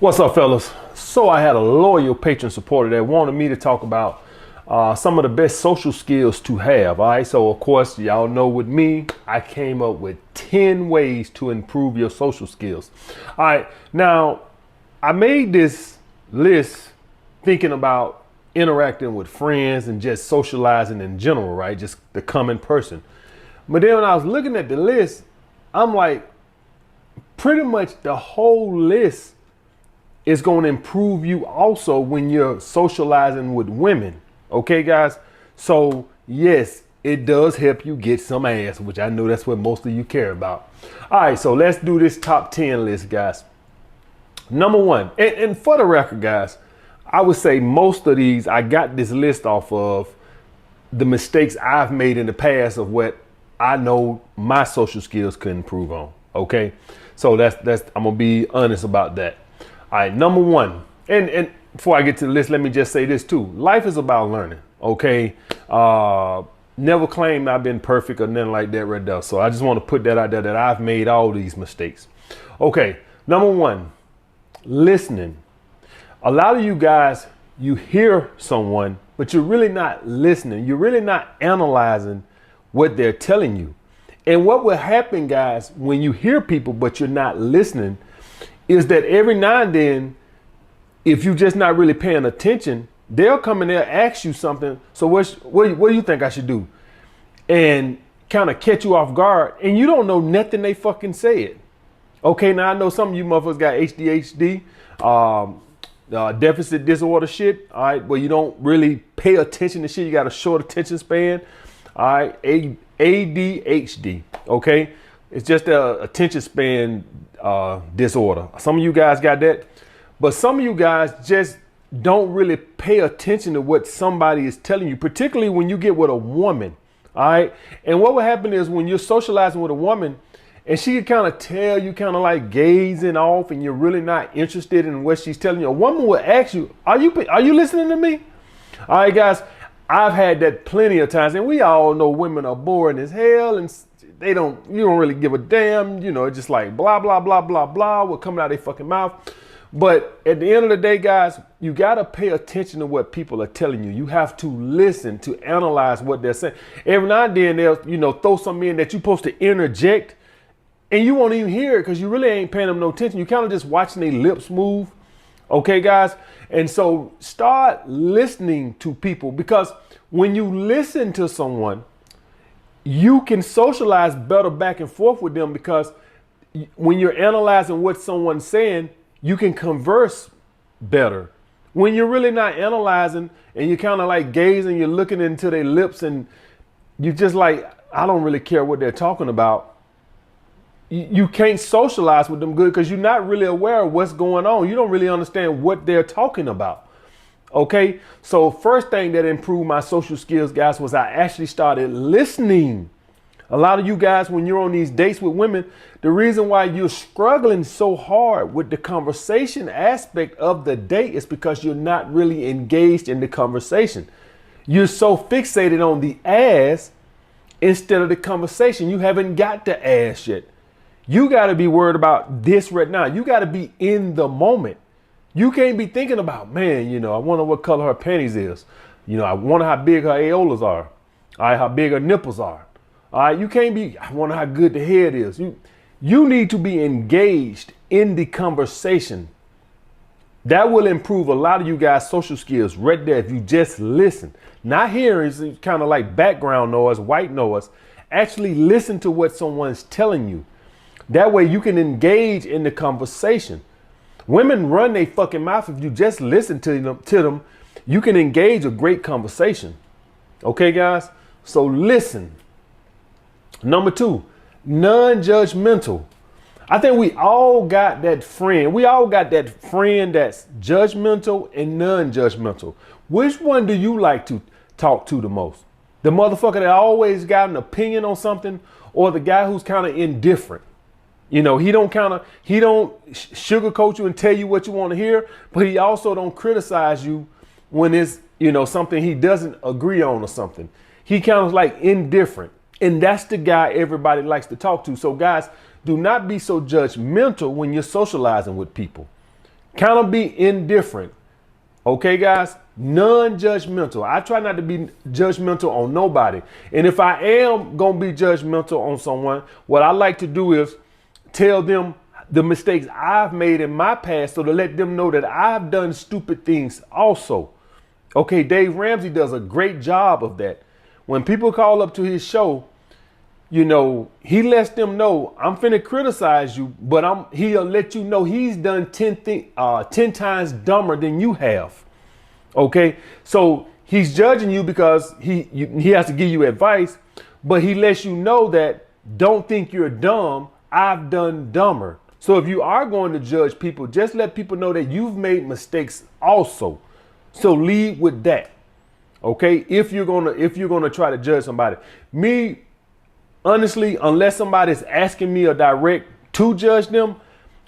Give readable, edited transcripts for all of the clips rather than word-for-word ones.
What's up, fellas? So I had a loyal patron supporter that wanted me to talk about some of the best social skills to have. All right. So of course, y'all know with me, I came up with 10 ways to improve your social skills. All right. Now, I made this list thinking about interacting with friends and just socializing in general, right? Just the common person. But then when I was looking at the list, I'm like, pretty much the whole list is going to improve you also when you're socializing with women. Okay, guys? So, yes, it does help you get some ass, which I know that's what most of you care about. All right, so let's do this top 10 list, guys. Number one, and for the record, guys, I would say most of these, I got this list off of the mistakes I've made in the past of what I know my social skills could improve on. Okay, so that's I'm gonna be honest about that. All right, number one, and before I get to the list, let me just say this too. Life is about learning. Okay, never claimed I've been perfect or nothing like that right there. So I just want to put that out there that I've made all these mistakes. Okay, number one, listening. A lot of you guys, you hear someone, but you're really not listening. You're really not analyzing what they're telling you. And what will happen, guys, when you hear people, but you're not listening, is that every now and then, if you're just not really paying attention, they'll come in there and ask you something. So what do you think I should do? And kind of catch you off guard. And you don't know nothing they fucking said. Okay, now I know some of you motherfuckers got ADHD, deficit disorder shit. All right, where you don't really pay attention to shit. You got a short attention span. All right, ADHD. Okay, it's just a attention span disorder. Some of you guys got that, but some of you guys just don't really pay attention to what somebody is telling you, particularly when you get with a woman. All right, and what will happen is when you're socializing with a woman, and she can kind of tell you kind of like gazing off, and you're really not interested in what she's telling you. A woman will ask you, "Are you listening to me?" All right, guys. I've had that plenty of times, and we all know women are boring as hell, and you don't really give a damn, just like blah, blah, blah, blah, blah, what coming out of their fucking mouth. But at the end of the day, guys, you got to pay attention to what people are telling you. You have to listen to analyze what they're saying. Every now and then they'll, throw something in that you're supposed to interject, and you won't even hear it because you really ain't paying them no attention. You kind of just watching their lips move. Okay, guys? And so start listening to people, because when you listen to someone, you can socialize better back and forth with them, because when you're analyzing what someone's saying, you can converse better. When you're really not analyzing and you're kind of like gazing, you're looking into their lips and you just like, I don't really care what they're talking about. You can't socialize with them good because you're not really aware of what's going on. You don't really understand what they're talking about. Okay, so first thing that improved my social skills, guys, was I actually started listening. A lot of you guys, when you're on these dates with women, the reason why you're struggling so hard with the conversation aspect of the date is because you're not really engaged in the conversation. You're so fixated on the ass instead of the conversation. You haven't got the ass yet. You got to be worried about this right now. You got to be in the moment. You can't be thinking about, man, I wonder what color her panties is. I wonder how big her areolas are. All right, how big her nipples are. All right, you can't be, I wonder how good the head is. You need to be engaged in the conversation. That will improve a lot of you guys' social skills right there if you just listen. Not hearing is kind of like background noise, white noise. Actually listen to what someone's telling you. That way you can engage in the conversation. Women run their fucking mouth. If you just listen to them, you can engage a great conversation. Okay, guys? So listen. Number two, nonjudgmental. I think we all got that friend. We all got that friend that's judgmental and non-judgmental. Which one do you like to talk to the most? The motherfucker that always got an opinion on something, or the guy who's kind of indifferent? He don't sugarcoat you and tell you what you want to hear, but he also don't criticize you when it's, something he doesn't agree on or something. He kind of like indifferent. And that's the guy everybody likes to talk to. So guys, do not be so judgmental when you're socializing with people. Kind of be indifferent. Okay, guys? Non-judgmental. I try not to be judgmental on nobody. And if I am going to be judgmental on someone, what I like to do is tell them the mistakes I've made in my past, so to let them know that I've done stupid things also. Okay, Dave Ramsey does a great job of that. When people call up to his show, you know, he lets them know, I'm finna criticize you, but he'll let you know he's done 10 times dumber than you have. Okay, so he's judging you because he has to give you advice, but he lets you know that don't think you're dumb. I've done dumber. So if you are going to judge people, just let people know that you've made mistakes also. So lead with that. Okay, if you're gonna try to judge somebody, me honestly, unless somebody's asking me a direct to judge them,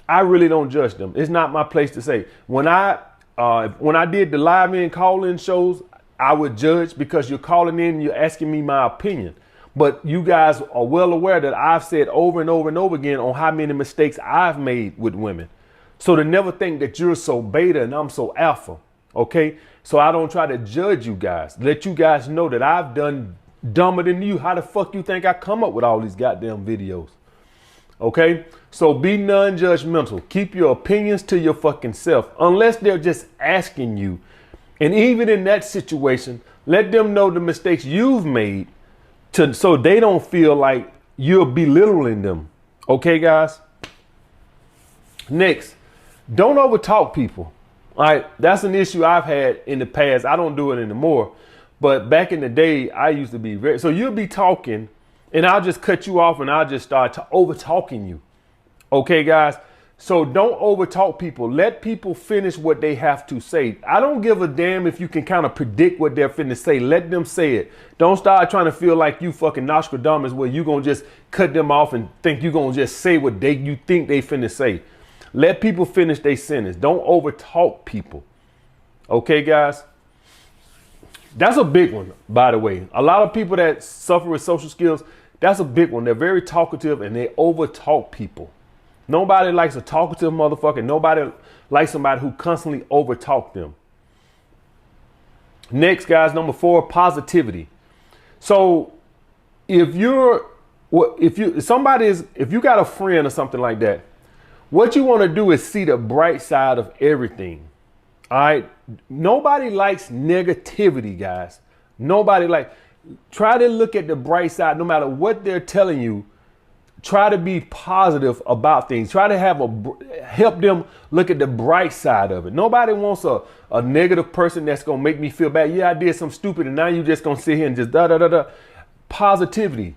I really don't judge them. It's not my place to say. When I did the live in call-in shows, I would judge because you're calling in and you're asking me my opinion. But you guys are well aware that I've said over and over and over again on how many mistakes I've made with women. So to never think that you're so beta and I'm so alpha. Okay, so I don't try to judge you guys. Let you guys know that I've done dumber than you. How the fuck you think I come up with all these goddamn videos? Okay, so be non-judgmental. Keep your opinions to your fucking self, unless they're just asking you. And even in that situation, let them know the mistakes you've made, so they don't feel like you're belittling them. Okay, guys? Next, don't overtalk people. All right, that's an issue I've had in the past. I don't do it anymore. But back in the day, I used to be so you'll be talking and I'll just cut you off and I'll just start over talking you. Okay, guys? So don't overtalk people. Let people finish what they have to say. I don't give a damn if you can kind of predict what they're finna say. Let them say it. Don't start trying to feel like you fucking Nostradamus where you gonna just cut them off and think you gonna just say what you think they finna say. Let people finish their sentence. Don't overtalk people. Okay, guys? That's a big one, by the way. A lot of people that suffer with social skills, that's a big one. They're very talkative and they overtalk people. Nobody likes a talkative motherfucker. Nobody likes somebody who constantly overtalk them. Next, guys, number 4, positivity. So if you got a friend or something like that, what you want to do is see the bright side of everything. All right. Nobody likes negativity, guys. Try to look at the bright side. No matter what they're telling you, try to be positive about things. Try to help them look at the bright side of it. Nobody wants a negative person that's going to make me feel bad. Yeah, I did something stupid and now you're just going to sit here and just da. Positivity.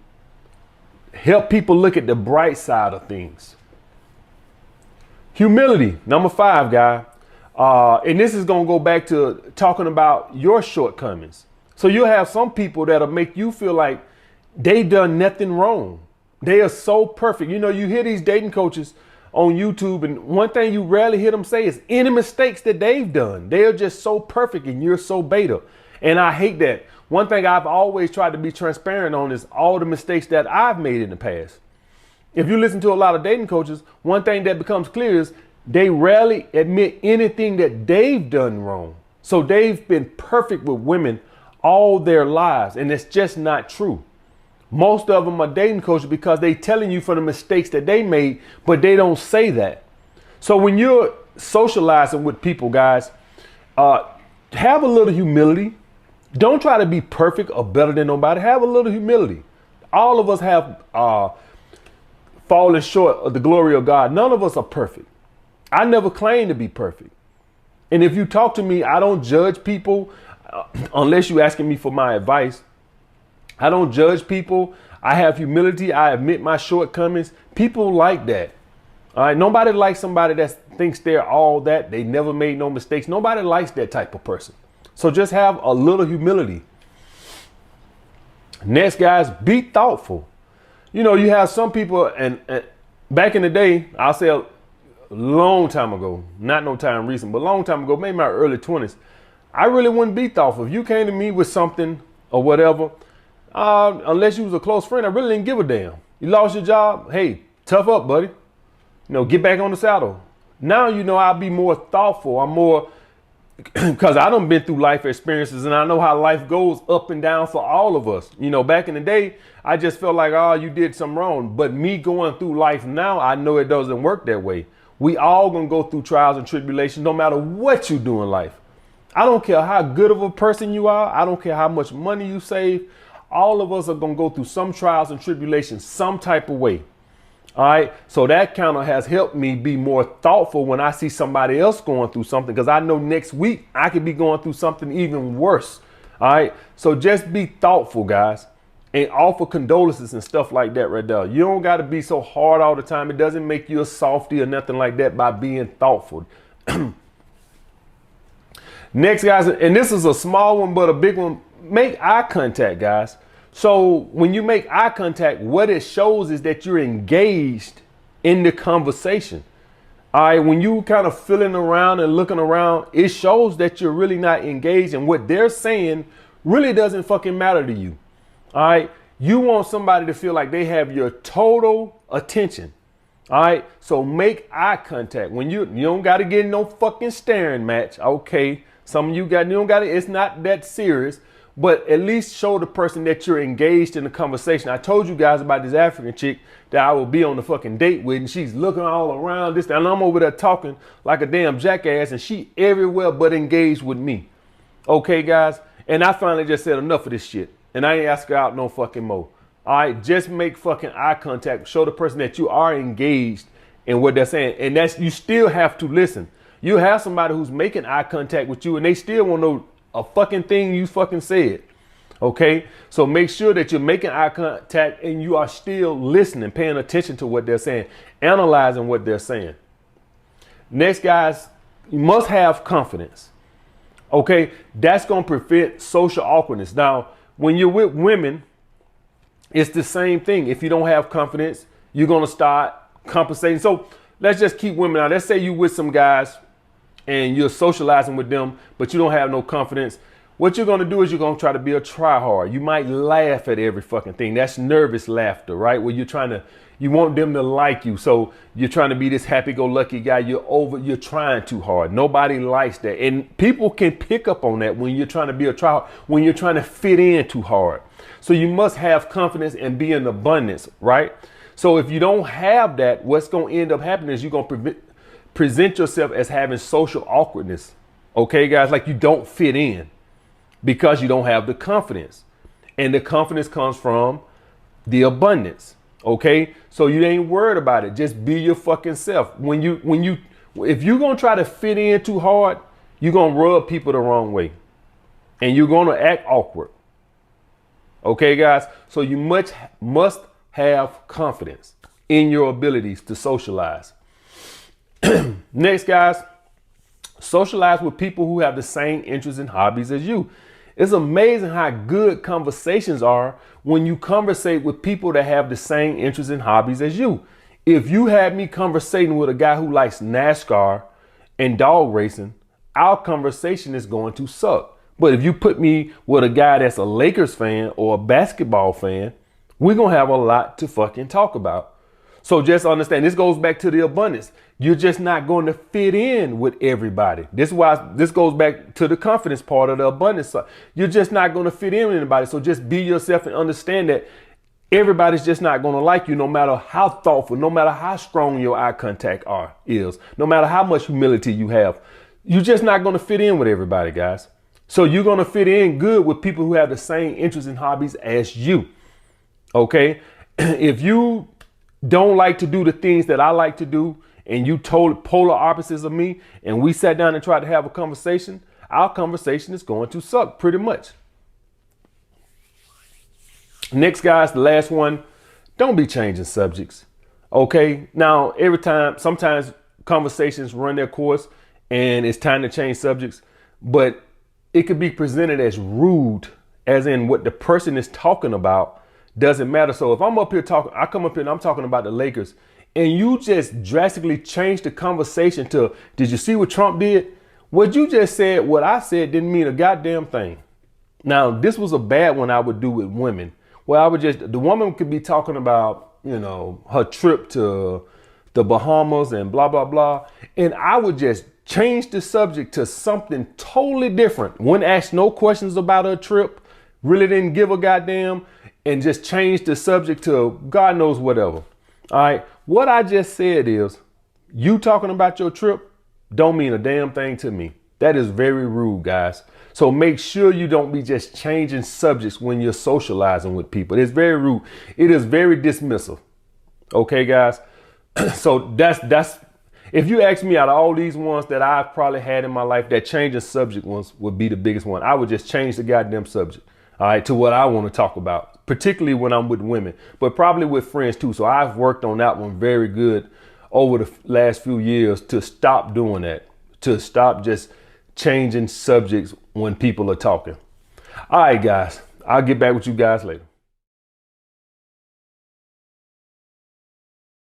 Help people look at the bright side of things. Humility, number 5, guy. And this is going to go back to talking about your shortcomings. So you'll have some people that'll make you feel like they done nothing wrong. They are so perfect. You know, you hear these dating coaches on YouTube, and one thing you rarely hear them say is any mistakes that they've done. They are just so perfect and you're so beta. And I hate that. One thing I've always tried to be transparent on is all the mistakes that I've made in the past. If you listen to a lot of dating coaches, one thing that becomes clear is they rarely admit anything that they've done wrong. So they've been perfect with women all their lives, and it's just not true. Most of them are dating coaches because they telling you for the mistakes that they made, but they don't say that. So when you're socializing with people, guys, have a little humility. Don't try to be perfect or better than nobody. Have a little humility. All of us have fallen short of the glory of God. None of us are perfect. I never claim to be perfect. And if you talk to me, I don't judge people unless you're asking me for my advice. I don't judge people. I have humility. I admit my shortcomings. People like that. All right. Nobody likes somebody that thinks they're all that. They never made no mistakes. Nobody likes that type of person. So just have a little humility. Next, guys, be thoughtful. You know, you have some people, and back in the day, I'll say a long time ago, not no time recent, but a long time ago, maybe my early 20s, I really wouldn't be thoughtful. If you came to me with something or whatever, unless you was a close friend, I really didn't give a damn. You lost your job. Hey, tough up, buddy. You know, get back on the saddle. Now, I'll be more thoughtful. I'm more, because I done been through life experiences and I know how life goes up and down for all of us. Back in the day, I just felt like, oh, you did something wrong. But me going through life now, I know it doesn't work that way. We all gonna go through trials and tribulations no matter what you do in life. I don't care how good of a person you are. I don't care how much money you save. All of us are gonna go through some trials and tribulations some type of way. All right. So that kind of has helped me be more thoughtful when I see somebody else going through something, because I know next week I could be going through something even worse. All right. So just be thoughtful, guys, and offer condolences and stuff like that right there. You don't got to be so hard all the time. It doesn't make you a softy or nothing like that by being thoughtful. Next, guys, and this is a small one, but a big one. Make eye contact, guys. So when you make eye contact, what it shows is that you're engaged in the conversation. All right. When you kind of feeling around and looking around, it shows that you're really not engaged, and what they're saying really doesn't fucking matter to you. All right. You want somebody to feel like they have your total attention. All right. So make eye contact. When you don't got to get in no fucking staring match. OK, some of you don't got it. It's not that serious. But at least show the person that you're engaged in the conversation. I told you guys about this African chick that I will be on the fucking date with, and she's looking all around this, and I'm over there talking like a damn jackass, and she everywhere but engaged with me. Okay, guys? And I finally just said enough of this shit, and I ain't ask her out no fucking more. All right? Just make fucking eye contact. Show the person that you are engaged in what they're saying, and that's, you still have to listen. You have somebody who's making eye contact with you, and they still won't know a fucking thing you fucking said. Okay, so make sure that you're making eye contact and you are still listening, paying attention to what they're saying, analyzing what they're saying. Next, guys, you must have confidence. Okay, that's going to prevent social awkwardness. Now, when you're with women, it's the same thing. If you don't have confidence, you're going to start compensating. So let's just keep women out. Let's say you with some guys and you're socializing with them, but you don't have no confidence. What you're going to do is you're going to try to be a tryhard. You might laugh at every fucking thing. That's nervous laughter, right? Where you want them to like you. So you're trying to be this happy-go-lucky guy. You're trying too hard. Nobody likes that. And people can pick up on that when you're trying to be a tryhard, when you're trying to fit in too hard. So you must have confidence and be in abundance, right? So if you don't have that, what's going to end up happening is you're going to present yourself as having social awkwardness. Okay, guys, like you don't fit in because you don't have the confidence. And the confidence comes from the abundance. Okay, so you ain't worried about it. Just be your fucking self. If you're going to try to fit in too hard, you're going to rub people the wrong way and you're going to act awkward. Okay, guys, so you must have confidence in your abilities to socialize. Next, guys, socialize with people who have the same interests and hobbies as you. It's amazing how good conversations are when you conversate with people that have the same interests and hobbies as you. If you had me conversating with a guy who likes NASCAR and dog racing, our conversation is going to suck. But if you put me with a guy that's a Lakers fan or a basketball fan, we're going to have a lot to fucking talk about. So just understand, this goes back to the abundance. You're just not going to fit in with everybody. This is why this goes back to the confidence part of the abundance. You're just not going to fit in with anybody. So just be yourself and understand that everybody's just not going to like you, no matter how thoughtful, no matter how strong your eye contact is, no matter how much humility you have. You're just not going to fit in with everybody, guys. So you're going to fit in good with people who have the same interests and hobbies as you. Okay. If you don't like to do the things that I like to do, and you told polar opposites of me, and we sat down and tried to have a conversation, our conversation is going to suck pretty much. Next, guys, the last one, don't be changing subjects. Okay. Now, sometimes conversations run their course and it's time to change subjects, but it could be presented as rude, as in what the person is talking about doesn't matter. So if I'm up here talking, I come up here and I'm talking about the Lakers, and you just drastically change the conversation to, did you see what Trump did? What you just said, what I said didn't mean a goddamn thing. Now, this was a bad one I would do with women. Well, the woman could be talking about, her trip to the Bahamas and blah, blah, blah. And I would just change the subject to something totally different. Wouldn't ask no questions about her trip. Really didn't give a goddamn, and just change the subject to God knows whatever. All right. What I just said is, you talking about your trip don't mean a damn thing to me. That is very rude, guys. So make sure you don't be just changing subjects when you're socializing with people. It's very rude. It is very dismissive. Okay, guys. So that's if you ask me, out of all these ones that I've probably had in my life, that changing subject ones would be the biggest one. I would just change the goddamn subject, all right, to what I want to talk about, particularly when I'm with women, but probably with friends too. So I've worked on that one very good over the last few years to stop doing that, to stop just changing subjects when people are talking. All right, guys, I'll get back with you guys later.